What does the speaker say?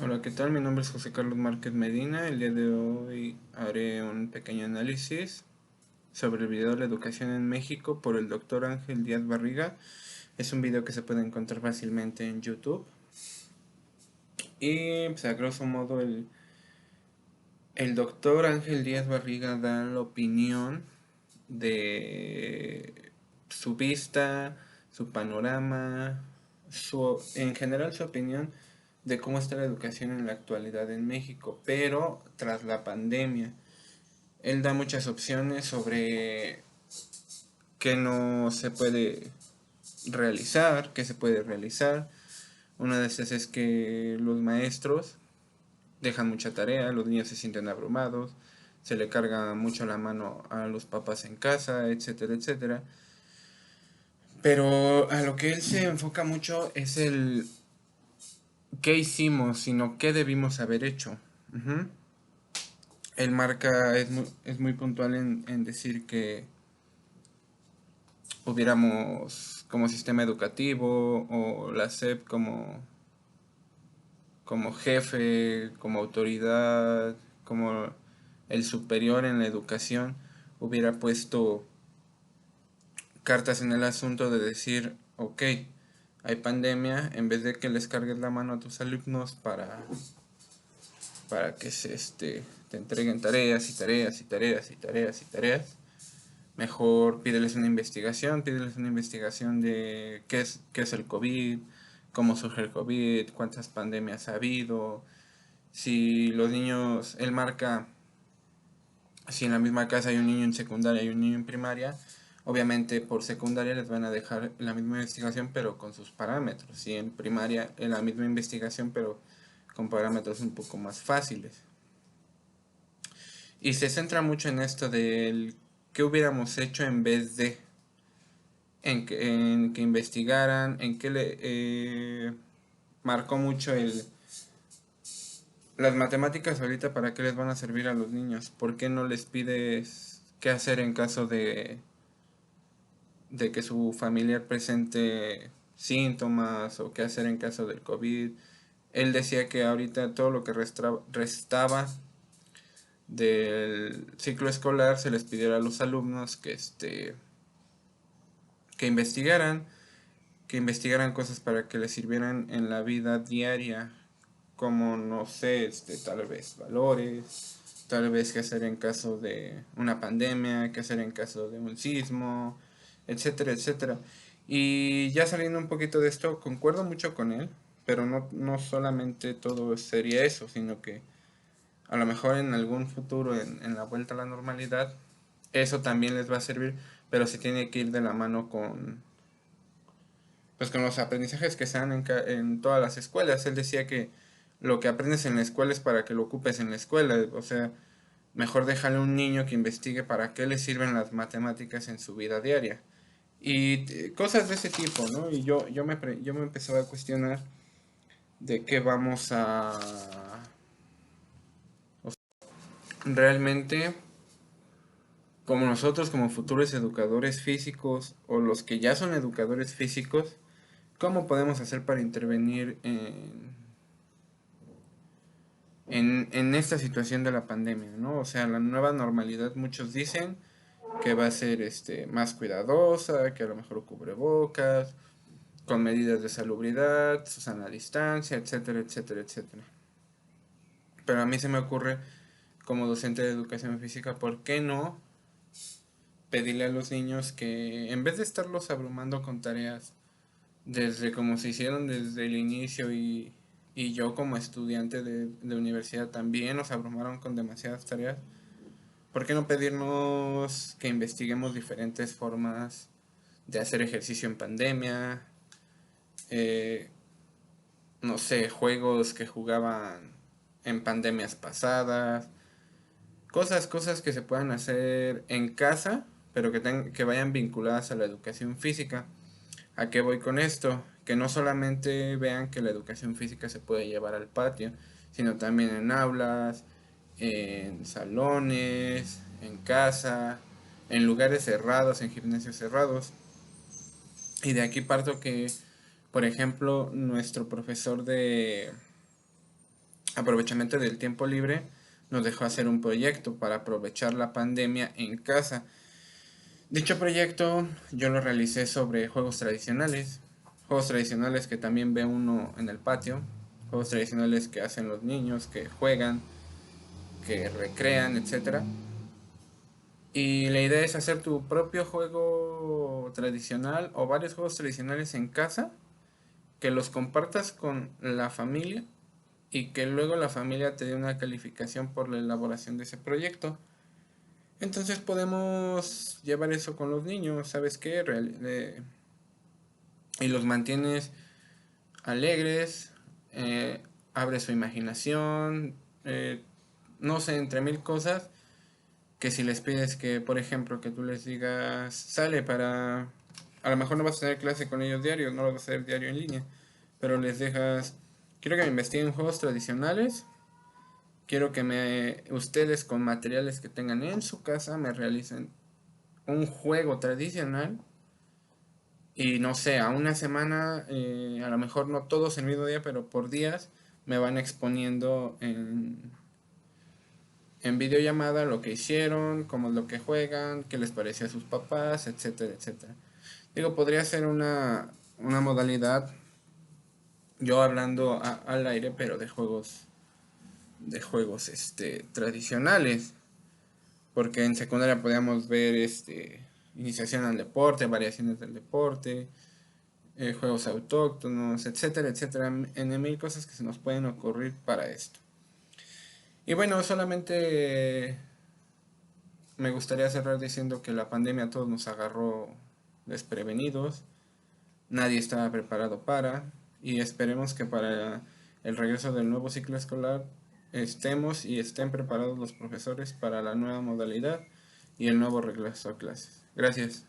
Hola, ¿qué tal? Mi nombre es José Carlos Márquez Medina. El día de hoy haré un pequeño análisis sobre el video La educación en México por el doctor Ángel Díaz Barriga. Es un video que se puede encontrar fácilmente en YouTube. Y pues a grosso modo el doctor Ángel Díaz Barriga da la opinión de su vista, su panorama, en general su opinión de cómo está la educación en la actualidad en México, pero tras la pandemia. Él da muchas opciones sobre qué no se puede realizar, qué se puede realizar. Una de esas es que los maestros dejan mucha tarea, los niños se sienten abrumados, se le carga mucho la mano a los papás en casa, etcétera, etcétera. Pero a lo que él se enfoca mucho es el qué hicimos, sino qué debimos haber hecho. Ujú. Él marca, es muy puntual en decir que hubiéramos como sistema educativo o la SEP como jefe, como autoridad, como el superior en la educación, hubiera puesto cartas en el asunto de decir, ok, hay pandemia, en vez de que les cargues la mano a tus alumnos para que te entreguen tareas y tareas y tareas y tareas y tareas, mejor pídeles una investigación de qué es el COVID, cómo surge el COVID, cuántas pandemias ha habido, si los niños, él marca, si en la misma casa hay un niño en secundaria y un niño en primaria, obviamente por secundaria les van a dejar la misma investigación pero con sus parámetros, y en primaria la misma investigación pero con parámetros un poco más fáciles. Y se centra mucho en esto del qué hubiéramos hecho en vez de, en que investigaran, en que le marcó mucho las matemáticas ahorita para qué les van a servir a los niños, por qué no les pides qué hacer en caso de que su familiar presente síntomas o qué hacer en caso del COVID. Él decía que ahorita todo lo que restaba del ciclo escolar se les pidiera a los alumnos que investigaran, que investigaran cosas para que les sirvieran en la vida diaria, como no sé, tal vez valores, tal vez qué hacer en caso de una pandemia, qué hacer en caso de un sismo, etcétera, etcétera. Y ya saliendo un poquito de esto, concuerdo mucho con él, pero no solamente todo sería eso, sino que a lo mejor en algún futuro, en la vuelta a la normalidad, eso también les va a servir, pero se tiene que ir de la mano pues con los aprendizajes que se dan en todas las escuelas. Él decía que lo que aprendes en la escuela es para que lo ocupes en la escuela, o sea, mejor déjale a un niño que investigue para qué le sirven las matemáticas en su vida diaria. Y cosas de ese tipo, ¿no? Y yo me empezaba a cuestionar de qué vamos a... Realmente, como nosotros, como futuros educadores físicos, o los que ya son educadores físicos, ¿cómo podemos hacer para intervenir en esta situación de la pandemia, ¿no? O sea, la nueva normalidad, muchos dicen que va a ser más cuidadosa, que a lo mejor cubrebocas, con medidas de salubridad, Susana distancia, etcétera, etcétera, etcétera. Pero a mí se me ocurre, como docente de educación física, ¿por qué no pedirle a los niños que en vez de estarlos abrumando con tareas, desde como se hicieron desde el inicio y yo como estudiante de universidad también nos abrumaron con demasiadas tareas, ¿por qué no pedirnos que investiguemos diferentes formas de hacer ejercicio en pandemia? Eh, no sé, juegos que jugaban en pandemias pasadas, cosas que se puedan hacer en casa, pero que vayan vinculadas a la educación física. ¿A qué voy con esto? Que no solamente vean que la educación física se puede llevar al patio, sino también en aulas, en salones, en casa, en lugares cerrados, en gimnasios cerrados. Y de aquí parto que, por ejemplo, nuestro profesor aprovechamiento del tiempo libre, nos dejó hacer un proyecto para aprovechar la pandemia en casa. Dicho proyecto yo lo realicé sobre juegos tradicionales que también ve uno en el patio, juegos tradicionales que hacen los niños, que juegan, que recrean, etcétera. Y la idea es hacer tu propio juego tradicional o varios juegos tradicionales en casa, que los compartas con la familia y que luego la familia te dé una calificación por la elaboración de ese proyecto. Entonces podemos llevar eso con los niños, ¿sabes qué? Y los mantienes alegres, abres su imaginación, no sé, entre mil cosas, que si les pides que, por ejemplo, que tú les digas, sale para... A lo mejor no vas a tener clase con ellos diario, no lo vas a hacer diario en línea, pero les dejas, quiero que me investiguen juegos tradicionales, quiero que ustedes con materiales que tengan en su casa me realicen un juego tradicional y no sé, a una semana, a lo mejor no todos el mismo día, pero por días me van exponiendo en videollamada lo que hicieron, cómo es lo que juegan, qué les parecía a sus papás, etcétera, etcétera. Digo, podría ser una modalidad, yo hablando al aire, pero de juegos tradicionales, porque en secundaria podíamos ver iniciación al deporte, variaciones del deporte, juegos autóctonos, etcétera, etcétera, en mil cosas que se nos pueden ocurrir para esto. Y bueno, solamente me gustaría cerrar diciendo que la pandemia a todos nos agarró desprevenidos, nadie estaba preparado y esperemos que para el regreso del nuevo ciclo escolar estemos y estén preparados los profesores para la nueva modalidad y el nuevo regreso a clases. Gracias.